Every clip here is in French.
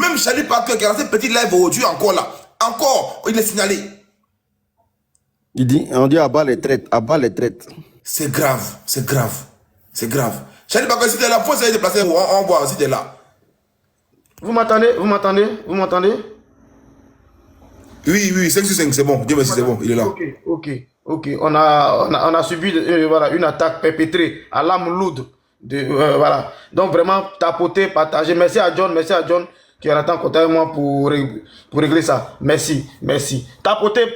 Même Charlie Parker qui a lancé petit live aujourd'hui encore là. Encore, il est signalé. Il dit, on dit abat les traites, abat les traites. C'est grave, c'est grave, c'est grave. Charlie Parker, si t'es là, faut essayer de déplacer, on voit si t'es là. Vous m'entendez? Vous m'entendez? Vous m'entendez? Oui, 5 sur 5, c'est bon. Dieu merci, c'est bon, il est là. Ok. On a subi voilà, une attaque perpétrée à l'âme lourde. Voilà. Donc vraiment, tapoter, partager. Merci à John qui est en contact avec moi pour régler ça. Merci. Tapoter.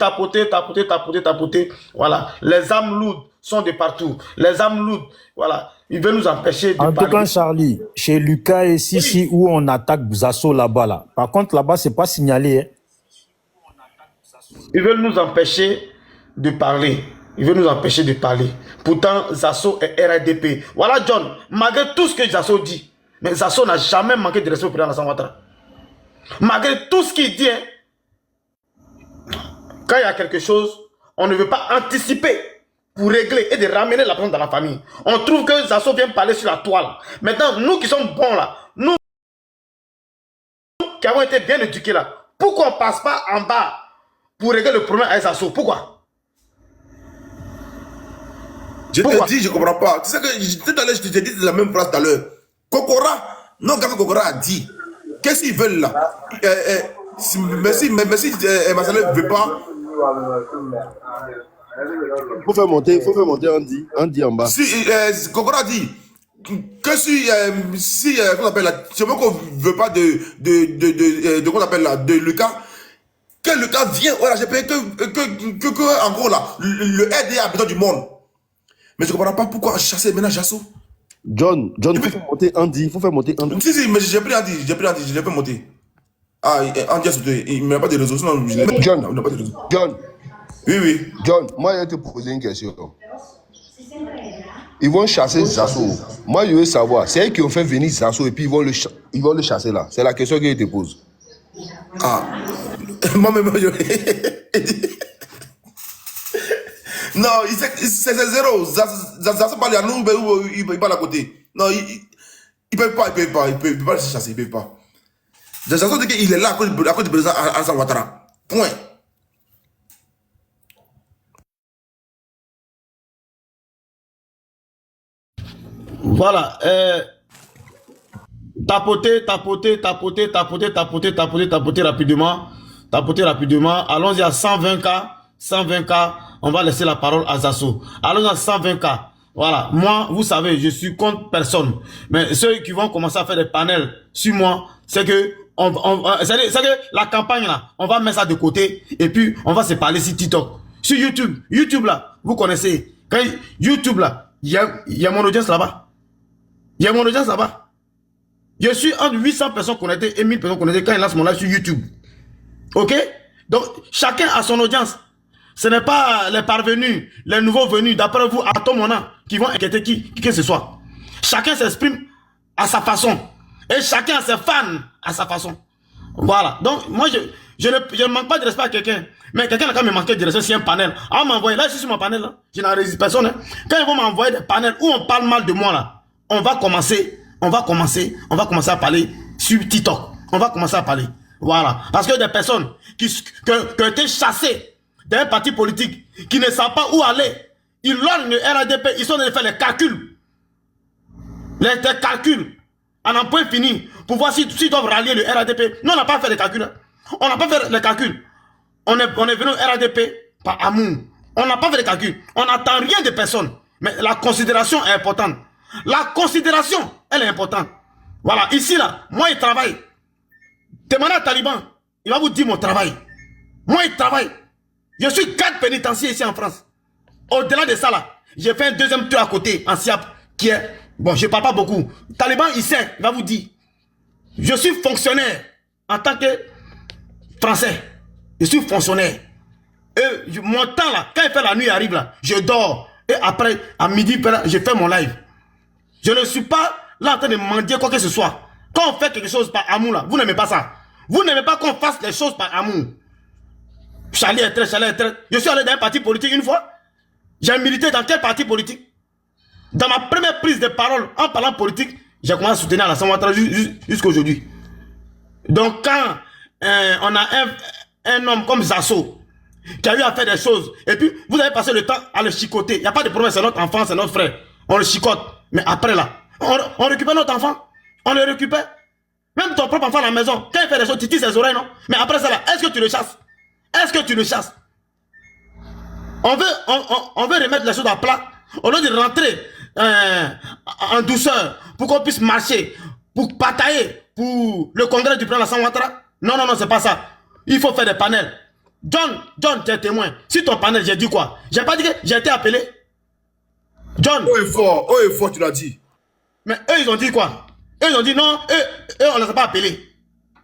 Voilà. Les âmes lourdes sont de partout. Les âmes lourdes, voilà. Ils veulent nous empêcher de parler. En tout cas, Charlie, chez Lucas et Sissi, où on attaque Zasso là-bas, là. Par contre, là-bas, c'est pas signalé, hein. Ils veulent nous empêcher de parler. Pourtant, Zasso est RDP. Voilà, John, malgré tout ce que Zasso dit, mais Zasso n'a jamais manqué de respect au président Alassane Ouattara. Malgré tout ce qu'il dit, hein, quand il y a quelque chose, on ne veut pas anticiper pour régler et de ramener la personne dans la famille. On trouve que Zasso vient parler sur la toile. Maintenant, nous qui sommes bons là, nous qui avons été bien éduqués là, pourquoi on ne passe pas en bas pour régler le problème avec Zasso? Pourquoi? Je te dis, je ne comprends pas. Tu sais que tout à l'heure, je te dis la même phrase tout à l'heure. Kokora, non, quand Kokora a dit, qu'est-ce qu'ils veulent là? Merci, Massalé ne veut pas. Il faut faire monter Andy en bas. Si Kokora dit que si qu'on appelle là, c'est moi qu'on ne veut pas de qu'on appelle là, de Lucas. Que Lucas vient, voilà, j'ai payé que en gros là, le RDA a besoin du monde. Mais je ne comprends pas pourquoi chasser maintenant Jasso. John, il faut faire monter Andy, Si, mais j'ai pris Andy, je l'ai fait monter. Ah, Andy a sauté, il n'a pas de réseau, sinon je l'ai John, n'a pas de réseau. John. Oui. John, moi, je vais te poser une question. Ils vont chasser Zasso. Moi, je veux savoir, c'est eux qui ont fait venir Zasso et puis ils vont le chasser là. C'est la question que je te pose. Ah, moi-même, non, c'est zéro. Zasso parle à nous, il parle à côté. Non, il ne peut pas le chasser, il ne peut pas. Zasso dit qu'il est là à cause du président Alassane Ouattara. Point. Voilà. Tapoter rapidement. Allons-y à 120K. On va laisser la parole à Zasso. Allons-y à 120K. Voilà. Moi, vous savez, je suis contre personne. Mais ceux qui vont commencer à faire des panels sur moi, c'est que c'est que la campagne là, on va mettre ça de côté et puis on va se parler sur TikTok. Sur YouTube là, vous connaissez. Quand YouTube là, il y a mon audience là-bas. Je suis entre 800 personnes connectées et 1000 personnes connectées quand il lance mon live sur YouTube. Ok? Donc, chacun a son audience. Ce n'est pas les parvenus, les nouveaux venus, d'après vous, à tout moment, qui vont inquiéter qui que ce soit. Chacun s'exprime à sa façon. Et chacun a ses fans à sa façon. Voilà. Donc, moi, je ne manque pas de respect à quelqu'un. Mais quelqu'un a quand même manqué de respect sur un panel. On m'envoie, là, je suis sur mon panel, là. Je n'en résiste personne. Hein. Quand ils vont m'envoyer des panels où on parle mal de moi, là, on va commencer à parler sur TikTok. On va commencer à parler. Voilà. Parce que des personnes qui ont été chassées d'un parti politique, qui ne savent pas où aller, ils lorgnent le RADP, ils sont en train de faire les calculs. Les calculs. En un point fini, pour voir s'ils doivent rallier le RADP. Nous, on n'a pas fait les calculs. Hein. On n'a pas fait les calculs. On est venu au RADP par amour. On n'a pas fait les calculs. On n'attend rien de personne. Mais la considération est importante. La considération, elle est importante. Voilà, ici, là, moi, je travaille. Demandez à Taliban, il va vous dire mon travail. Moi, je travaille. Je suis cadre pénitentiaire ici en France. Au-delà de ça, là, j'ai fait un deuxième tour à côté, en SIAP, qui est... Bon, je ne parle pas beaucoup. Taliban, il sait, il va vous dire. Je suis fonctionnaire en tant que Français. Je suis fonctionnaire. Et mon temps, là, quand il fait la nuit, il arrive, là, je dors. Et après, à midi, je fais mon live. Je ne suis pas là en train de mendier quoi que ce soit. Quand on fait quelque chose par amour, là, vous n'aimez pas ça. Vous n'aimez pas qu'on fasse les choses par amour. Charlie est très. Je suis allé dans un parti politique une fois. J'ai milité dans quel parti politique? Dans ma première prise de parole en parlant politique, j'ai commencé à soutenir Alassane Ouattara jusqu'à aujourd'hui. Donc quand on a un homme comme Zasso qui a eu à faire des choses, et puis vous avez passé le temps à le chicoter. Il n'y a pas de problème, c'est notre enfant, c'est notre frère. On le chicote. Mais après là, on récupère notre enfant. On le récupère. Même ton propre enfant à la maison, quand il fait des choses, tu tires ses oreilles, non? Mais après ça là, est-ce que tu le chasses? Est-ce que tu le chasses? On veut remettre les choses à plat. Au lieu de rentrer en douceur pour qu'on puisse marcher, pour batailler pour le congrès du président Alassane Ouattara. Non, non, non, c'est pas ça. Il faut faire des panels. John, tu es témoin. Si ton panel, j'ai dit quoi? J'ai pas dit que j'ai été appelé. John. Oh, est fort, tu l'as dit. Mais eux, ils ont dit quoi? Eux, ils ont dit non, eux on ne les a pas appelés.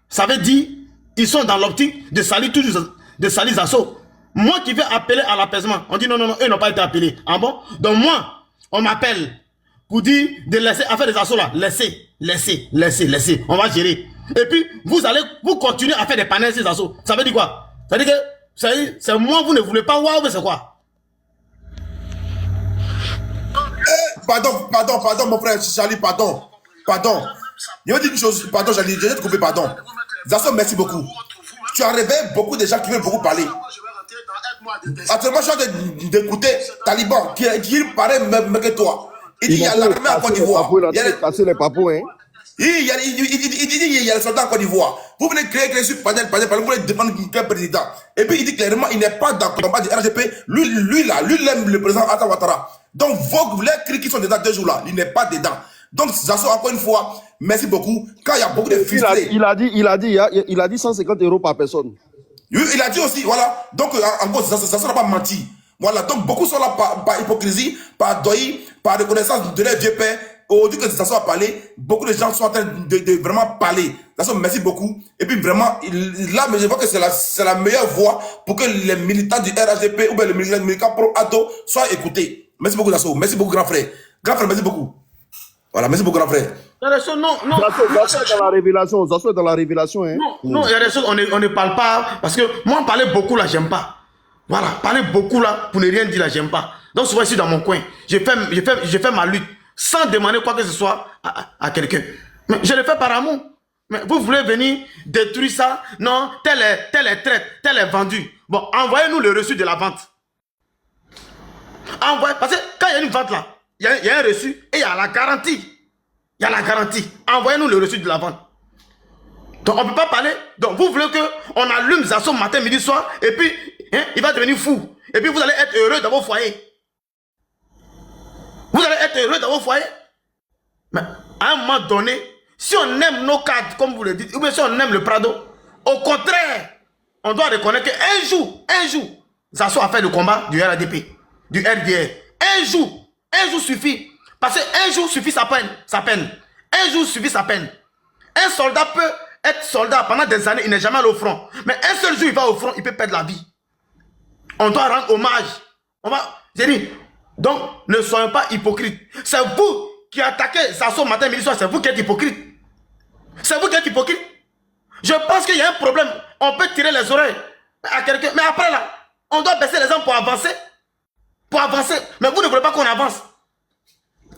Ça veut dire, ils sont dans l'optique de salir toujours, de salir Zasso. Moi qui vais appeler à l'apaisement, on dit non, non, non, eux n'ont pas été appelés. Ah bon? Donc moi, on m'appelle pour dire de laisser, à faire des assauts là. Laissez. On va gérer. Et puis, vous continuez à faire des panels ces assauts. Ça veut dire quoi? Ça veut dire que, c'est moi, vous ne voulez pas voir, mais c'est quoi? Pardon, mon frère Charlie, pardon. Il m'a dit une chose, pardon, Charlie, je vais te couper, pardon. Zasso, merci beaucoup. Tu as réveillé beaucoup de gens qui veulent beaucoup parler. Actuellement, je suis d'écouter Taliban, qui paraît même que toi. Il dit il y a l'armée en Côte d'Ivoire. Il a cassé les papous, hein. Il dit il y a les soldats en Côte d'Ivoire. Vous venez créer sur panel, vous voulez défendre quel président. Et puis il dit clairement il n'est pas dans le combat du RGP. Lui, il aime le président Alassane Ouattara. Donc, les cris qui sont dedans 2 jours là, il n'est pas dedans. Donc, Zasso, encore une fois, merci beaucoup. Quand il y a beaucoup de frustrés. Il a dit 150 € par personne. Il a dit aussi, voilà. Donc, en gros, Zasso n'a pas menti. Voilà. Donc, beaucoup sont là par hypocrisie, par deuil, par reconnaissance de leur vieux père. Aujourd'hui que Zasso a parlé, beaucoup de gens sont en train de vraiment parler. Zasso, merci beaucoup. Et puis, vraiment, là, mais je vois que c'est la meilleure voie pour que les militants du RHDP ou bien les militants pro-ADO soient écoutés. Merci beaucoup, Zasso. Merci beaucoup, grand frère. Grand frère, merci beaucoup. Voilà, merci beaucoup, grand frère. Il y a des choses, non. Zasso est dans la révélation. Zasso est dans la révélation, hein. Non, il y a des choses, on ne parle pas. Parce que moi, parler beaucoup là, j'aime pas. Voilà, parler beaucoup là, pour ne rien dire là, j'aime pas. Donc, souvent ici dans mon coin, je fais ma lutte sans demander quoi que ce soit à quelqu'un. Mais je le fais par amour. Mais vous voulez venir détruire ça? Non, tel est traite, tel est vendu. Bon, envoyez-nous le reçu de la vente. Parce que quand il y a une vente là, il y a un reçu et il y a la garantie. Il y a la garantie. Envoyez-nous le reçu de la vente. Donc on ne peut pas parler. Donc vous voulez qu'on allume Zasso matin, midi, soir, et puis hein, il va devenir fou. Et puis vous allez être heureux dans vos foyers. Vous allez être heureux dans vos foyers. Mais à un moment donné, si on aime nos cadres, comme vous le dites, ou bien si on aime le Prado, au contraire, on doit reconnaître qu'un jour, Zasso a fait le combat du RADP, du RDR. Un jour suffit. Parce qu'un jour suffit sa peine. Un jour suffit sa peine. Un soldat peut être soldat pendant des années, il n'est jamais allé au front. Mais un seul jour, il va au front, il peut perdre la vie. On doit rendre hommage. J'ai dit, donc, ne soyons pas hypocrites. C'est vous qui attaquez Zasso matin, midi, soir, c'est vous qui êtes hypocrite. C'est vous qui êtes hypocrite. Je pense qu'il y a un problème. On peut tirer les oreilles à quelqu'un. Mais après là, on doit baisser les armes pour avancer. Mais vous ne voulez pas qu'on avance.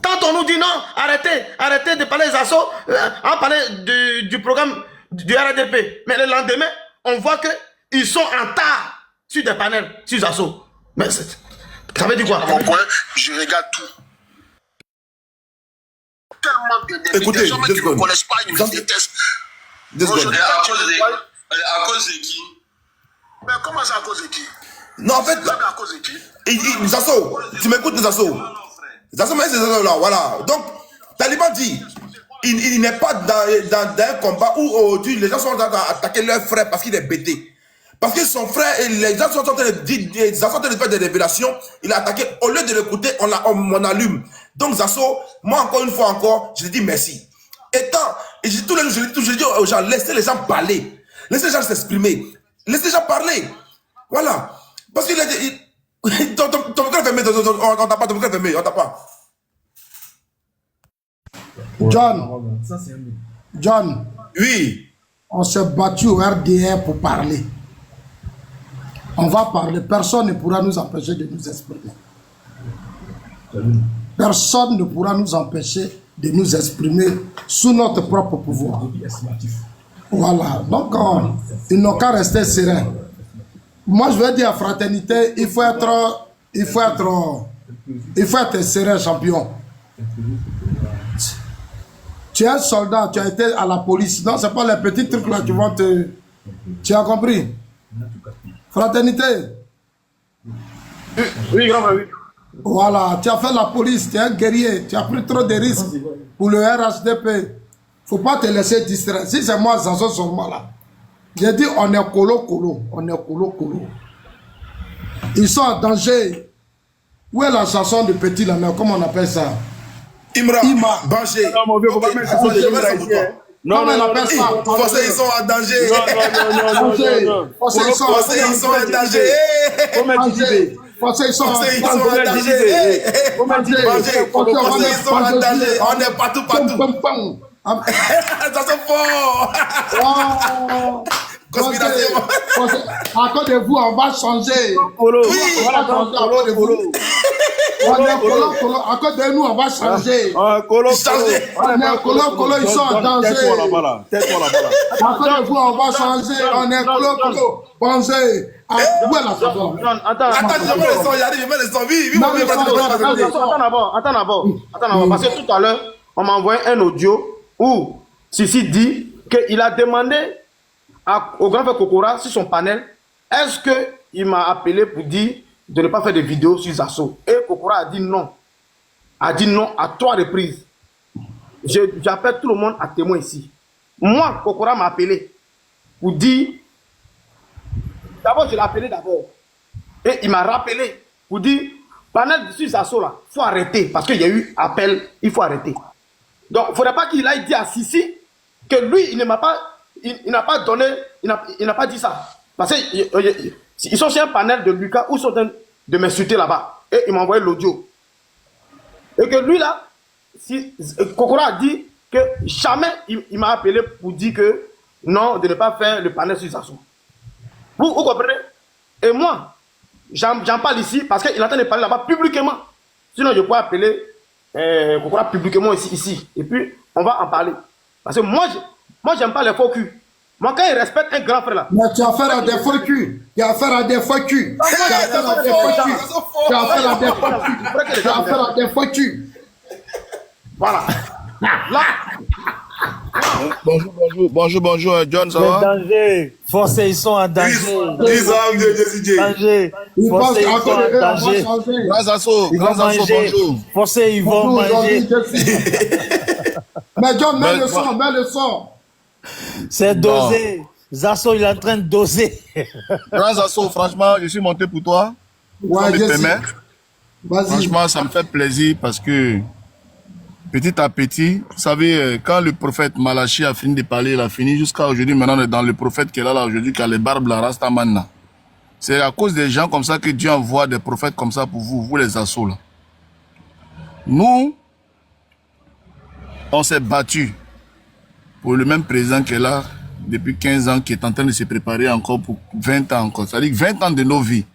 Quand on nous dit non, arrêtez de parler des assauts, on parlait du programme du RADP. Mais le lendemain, on voit qu'ils sont en tas sur des panels, sur les assauts. Mais ça veut dire quoi? À mon point, je regarde tout. Tellement de Écoutez, gens qui ne connaissent pas, ils me détestent. À cause de qui? Mais comment ça à cause de qui? Non, en fait, À cause de qui? Zasso, tu m'écoutes, Zasso. Zasso, mais c'est là, voilà. Donc, Taliban dit, il n'est pas dans un combat où les gens sont en train d'attaquer leur frère parce qu'il est bêté. Parce que son frère, et les gens sont en train de faire des révélations, il a attaqué. Au lieu de l'écouter, on allume. Donc, Zasso, moi, encore une fois, je lui dis merci. Et tous les jours, je dis aux gens, laissez les gens parler. Laissez les gens s'exprimer. Laissez les gens parler. Voilà. Parce qu'il a dit, ton micro est fermé, on t'a pas, ton micro est fermé, on t'a pas. John, Oui. on s'est battu au RDR pour parler. On va parler. Personne ne pourra nous empêcher de nous exprimer. Personne ne pourra nous empêcher de nous exprimer sous notre propre pouvoir. Voilà. Donc, ils n'ont qu'à rester sereins. Moi, je veux dire à fraternité, il faut être serein, champion. Tu es un soldat, tu as été à la police. Non, c'est pas les petits trucs là qui vont te... Tu as compris? Fraternité. Oui, grand frère, oui. Voilà, tu as fait la police, tu es un guerrier, tu as pris trop de risques pour le RHDP. Faut pas te laisser distraire. Si c'est moi, Zazo seulement là. J'ai dit, on est colo. Ils sont en danger. Où est la chanson de petit là, comment on appelle ça? Ima. Banché. Non, mon vieux, faut pas mettre ça sur les caméras ici. Non, comment on appelle ça? Forcés, ils sont en danger. Non. Forcés, ils sont en danger. Forcés, ils sont en danger. On est partout. Ça se fort. Conspiration. À cause de vous, on va changer. Oui. On va changer à cause de vous. On est colo. À cause de nous, on va changer. On est colo, ils sont en danger. Tais-toi là-bas. À cause de vous, on va changer. On est colo. Pensez. Où est la chanson? Attends, je mets le son, j'arrive, je mets le son. Oui, Attends d'abord. Parce que tout à l'heure, on m'a envoyé un audio où Sissi dit qu'il a demandé au grand frère Kokora sur son panel, est-ce qu'il m'a appelé pour dire de ne pas faire de vidéos sur Zasso? Et Kokora a dit non. A dit non à 3 reprises. J'appelle tout le monde à témoin ici. Moi, Kokora m'a appelé pour dire... D'abord, je l'ai appelé d'abord. Et il m'a rappelé pour dire, panel sur Zasso là, il faut arrêter. Parce qu'il y a eu appel, il faut arrêter. Donc, il ne faudrait pas qu'il aille dire à Sissi que lui, il n'a pas donné, il n'a pas dit ça. Parce qu'ils sont chez un panel de Lucas où ils sont en train de m'insulter là-bas. Et il m'a envoyé l'audio. Et que lui là, Kokora a dit que jamais il m'a appelé pour dire que non, de ne pas faire le panel sur Zasso. Vous comprenez? Et moi, j'en parle ici parce qu'il est en train de parler là-bas publiquement. Sinon, je pourrais appeler Kokora publiquement ici. Et puis, on va en parler. Parce que moi, j'aime pas les faux culs. Moi, quand il respecte un grand frère là... Mais tu as affaire à des faux culs. Tu as affaire à des faux culs. Tu as affaire à des faux culs. Tu as affaire à des faux culs. Tu as affaire à des faux culs. Voilà. Là... Bonjour, John, ça va? Danger. Forcés, ils sont en danger. Danger. Ils pensent Forcés, ils qu'à sont cause de en eux, on va danger. changer. Grâce à bonjour. Forcés, ils vont manger. Mais John, mets le son. C'est dosé. Zasso, il est en train de doser. Grâce à ça, franchement, je suis monté pour toi. Ouais, me permet. Vas-y. Franchement, ça me fait plaisir parce que petit à petit, vous savez, quand le prophète Malachi a fini de parler, il a fini jusqu'à aujourd'hui. Maintenant, on est dans le prophète qui est là aujourd'hui, qui a les barbes, la Rastaman. C'est à cause des gens comme ça que Dieu envoie des prophètes comme ça pour vous les assauts là. Nous, on s'est battu pour le même président qui est là depuis 15 ans, qui est en train de se préparer encore pour 20 ans encore. C'est-à-dire 20 ans de nos vies.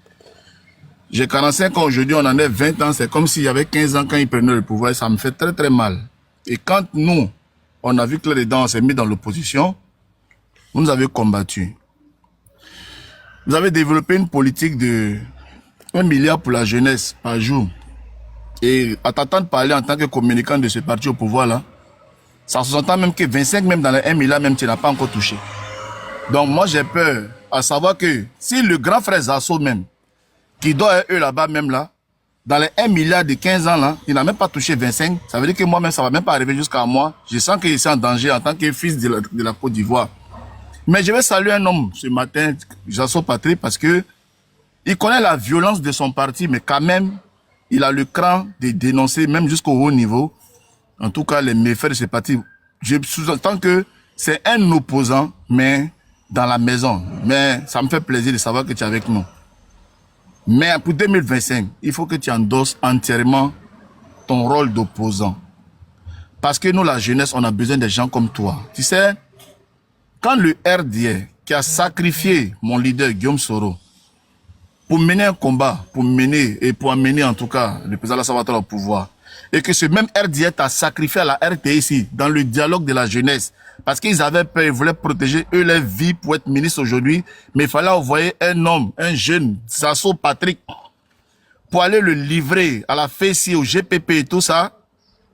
J'ai 45 ans aujourd'hui, on en est 20 ans. C'est comme s'il y avait 15 ans quand il prenait le pouvoir. Et ça me fait très très mal. Et quand nous, on a vu que là-dedans, on s'est mis dans l'opposition, vous nous avez combattu. Vous avez développé une politique de 1 milliard pour la jeunesse par jour. Et à t'entendre parler en tant que communicant de ce parti au pouvoir là, ça se s'entend même que 25 même dans les 1 milliard même tu n'as pas encore touché. Donc moi j'ai peur à savoir que si le grand frère Zasso même, qui doit être eux là-bas même là, dans les 1 milliard de 15 ans là, il n'a même pas touché 25, ça veut dire que moi-même ça va même pas arriver jusqu'à moi. Je sens qu'il est en danger en tant que fils de la Côte d'Ivoire. Mais je vais saluer un homme ce matin, Zasso Patrick, parce que il connaît la violence de son parti, mais quand même, il a le cran de dénoncer, même jusqu'au haut niveau, en tout cas les méfaits de ce parti. Je sous-entends que c'est un opposant, mais dans la maison. Mais ça me fait plaisir de savoir que tu es avec nous. Mais pour 2025, il faut que tu endosses entièrement ton rôle d'opposant. Parce que nous, la jeunesse, on a besoin de gens comme toi. Tu sais, quand le RDA, qui a sacrifié mon leader Guillaume Soro, pour mener un combat, pour amener en tout cas le président Alassane Ouattara au pouvoir, et que ce même RDA t'a sacrifié à la RTI ici, dans le dialogue de la jeunesse, parce qu'ils avaient peur, ils voulaient protéger eux leur vie pour être ministre aujourd'hui. Mais il fallait envoyer un homme, un jeune, Zasso Patrick, pour aller le livrer à la FECI, au GPP et tout ça.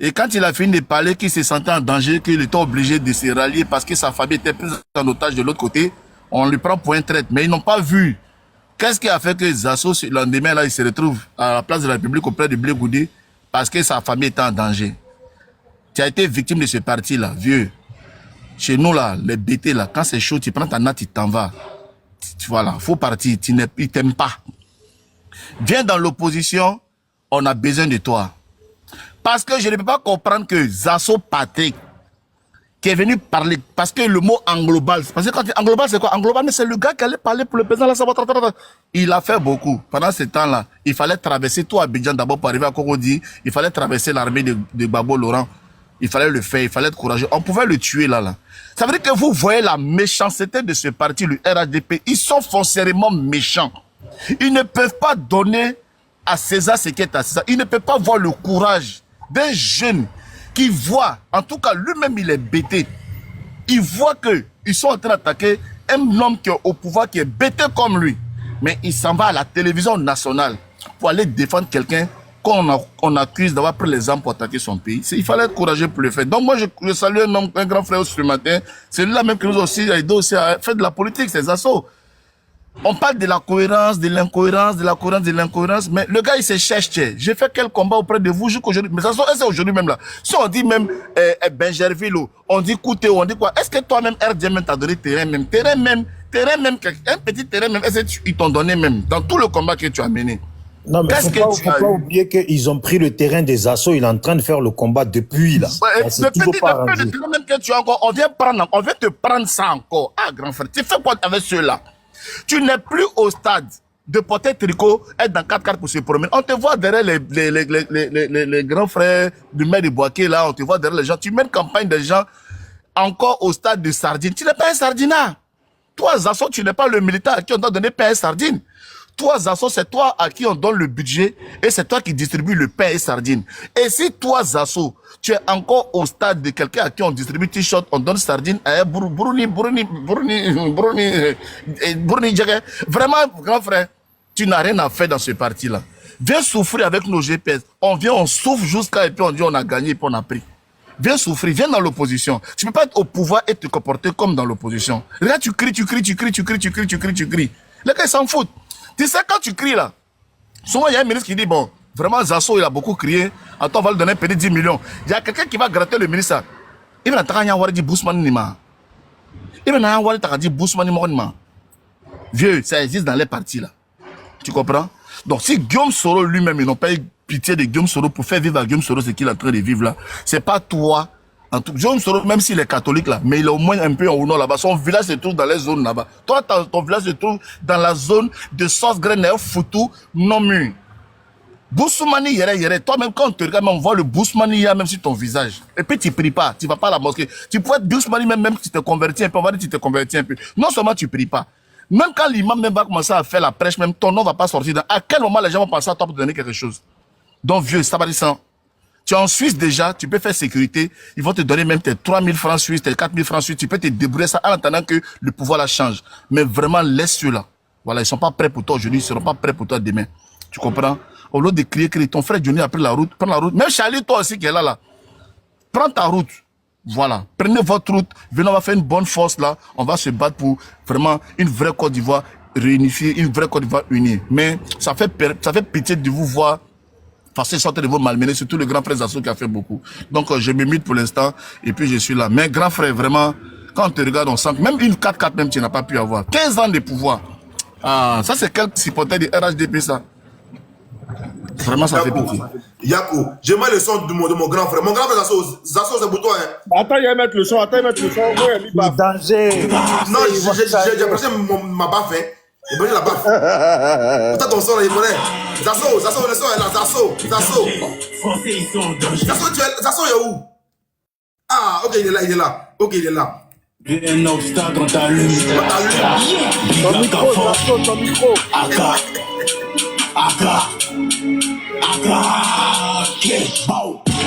Et quand il a fini de parler qu'il se sentait en danger, qu'il était obligé de se rallier parce que sa famille était prise en otage de l'autre côté, on lui prend pour un traître. Mais ils n'ont pas vu. Qu'est-ce qui a fait que Zasso, le lendemain, là, il se retrouve à la place de la République auprès de Blé Goudé parce que sa famille était en danger. Tu as été victime de ce parti-là, vieux. Chez nous, là, les BT, là, quand c'est chaud, tu prends ta natte, tu t'en vas. Voilà, faut partir, ils ne t'aiment pas. Viens dans l'opposition, on a besoin de toi. Parce que je ne peux pas comprendre que Zasso Patrick, qui est venu parler, parce que le mot englobal, parce que quand tu dis englobal, c'est quoi? Englobal, mais c'est le gars qui allait parler pour le président là, il a fait beaucoup. Pendant ce temps-là, il fallait traverser tout Abidjan d'abord pour arriver à Cocody. Il fallait traverser l'armée de Gbagbo Laurent. Il fallait le faire, il fallait être courageux. On pouvait le tuer là. Ça veut dire que vous voyez la méchanceté de ce parti, le RHDP. Ils sont foncièrement méchants. Ils ne peuvent pas donner à César ce qui est à César. Ils ne peuvent pas voir le courage d'un jeune qui voit, en tout cas lui-même il est bêté. Il voit qu'ils sont en train d'attaquer un homme qui est au pouvoir, qui est bêté comme lui. Mais il s'en va à la télévision nationale pour aller défendre quelqu'un qu'on accuse d'avoir pris les armes pour attaquer son pays. Il fallait être courageux pour le faire. Donc moi je salue un grand frère ce matin. C'est lui-là même qui nous a aussi aidé aussi à faire de la politique, ces assauts. On parle de la cohérence, de l'incohérence, de la cohérence, de l'incohérence, mais le gars il se cherche. J'ai fait quel combat auprès de vous jusqu'aujourd'hui. Mais ça c'est aujourd'hui même là. Si on dit même Benjerville, on dit Kouté, on dit quoi? Est-ce que toi-même RDM t'a donné terrain même, un petit terrain même, est-ce qu'ils t'ont donné même dans tout le combat que tu as mené? Non, mais il ne faut pas oublier qu'ils ont pris le terrain des assauts. Il est en train de faire le combat depuis là. Ouais, le terrain même que tu as encore, on vient te prendre ça encore. Ah, grand frère, tu fais quoi avec ceux-là? Tu n'es plus au stade de porter tricot, être dans 4x4 pour se promener. On te voit derrière les grands frères du maire de Boaké, là, on te voit derrière les gens. Tu mènes campagne des gens encore au stade de sardine. Tu n'es pas un sardinat. Toi, Zasso, tu n'es pas le militaire à qui on doit donner pain et sardine. Toi, Zasso, c'est toi à qui on donne le budget et c'est toi qui distribue le pain et sardine. Et si toi, Zasso, tu es encore au stade de quelqu'un à qui on distribue t-shirt, on donne sardine, Bruni, vraiment, grand frère, tu n'as rien à faire dans ce parti-là. Viens souffrir avec nos GPS. On vient, on souffre jusqu'à et puis on dit on a gagné et puis on a pris. Viens souffrir, viens dans l'opposition. Tu ne peux pas être au pouvoir et te comporter comme dans l'opposition. Regarde, tu cries. Les gars, ils s'en foutent. Tu sais, quand tu cries là, souvent il y a un ministre qui dit, bon, vraiment Zasso, il a beaucoup crié, attends, on va lui donner un petit 10 millions. Il y a quelqu'un qui va gratter le ministre. Il va dire Bousman Nima. Il va dire Bousman Nima. Vieux, ça existe dans les partis là. Tu comprends? Donc si Guillaume Soro lui-même, ils n'ont pas eu pitié de Guillaume Soro pour faire vivre à Guillaume Soro ce qu'il est en train de vivre là, c'est pas toi. Guillaume Soro, même s'il est catholique là, mais il est au moins un peu au nord là-bas. Son village se trouve dans les zones là-bas. Toi, ton village se trouve dans la zone de Sos-Grenet, Foutou, non-mûr. Boussoumani yere. Toi-même, quand on te regarde, on voit le Boussoumani même sur ton visage. Et puis tu pries pas, tu vas pas à la mosquée. Tu peux être Boussoumani même si tu te convertis un peu. On va dire que tu te convertis un peu. Non seulement tu pries pas. Même quand l'imam même va commencer à faire la prêche, même ton nom va pas sortir. À quel moment les gens vont penser à toi pour te donner quelque chose? Donc vieux, ça va dire ça. Tu es en Suisse déjà, tu peux faire sécurité, ils vont te donner même tes 3000 francs suisses, tes 4000 francs suisses, tu peux te débrouiller ça en attendant que le pouvoir la change. Mais vraiment, laisse ceux-là. Voilà, ils sont pas prêts pour toi aujourd'hui, ils seront pas prêts pour toi demain. Tu comprends? Au lieu de crier, ton frère Johnny a pris la route, prends la route. Même Charlie, toi aussi qui est là. Prends ta route. Voilà, prenez votre route, venez, on va faire une bonne force là, on va se battre pour vraiment une vraie Côte d'Ivoire réunifiée, une vraie Côte d'Ivoire unie. Mais ça fait pitié de vous voir passer sortir de vos malmenés, surtout le grand frère Zasso qui a fait beaucoup. Donc je me mute pour l'instant et puis je suis là. Mais grand frère, vraiment, quand on te regarde, on sent que même une 4-4 même tu n'as pas pu avoir. 15 ans de pouvoir. Ah, ça c'est quel supporter du RHDP ça? Vraiment ça fait pitié. Yakou, j'aimerais le son de mon grand frère. Mon grand frère Zasso c'est pour toi. Hein. Attends, il va mettre le son, Le danger. Non, j'ai apprécié ma baffe. Hein. J'ai besoin de la baffe. Pourtant ton son là, il connaît. Zasso, le son est là. Zasso, Zasso est où? Ah, ok, il est là. Ok, il est là. Un obstacle dans ta lutte. Ton micro. Aga.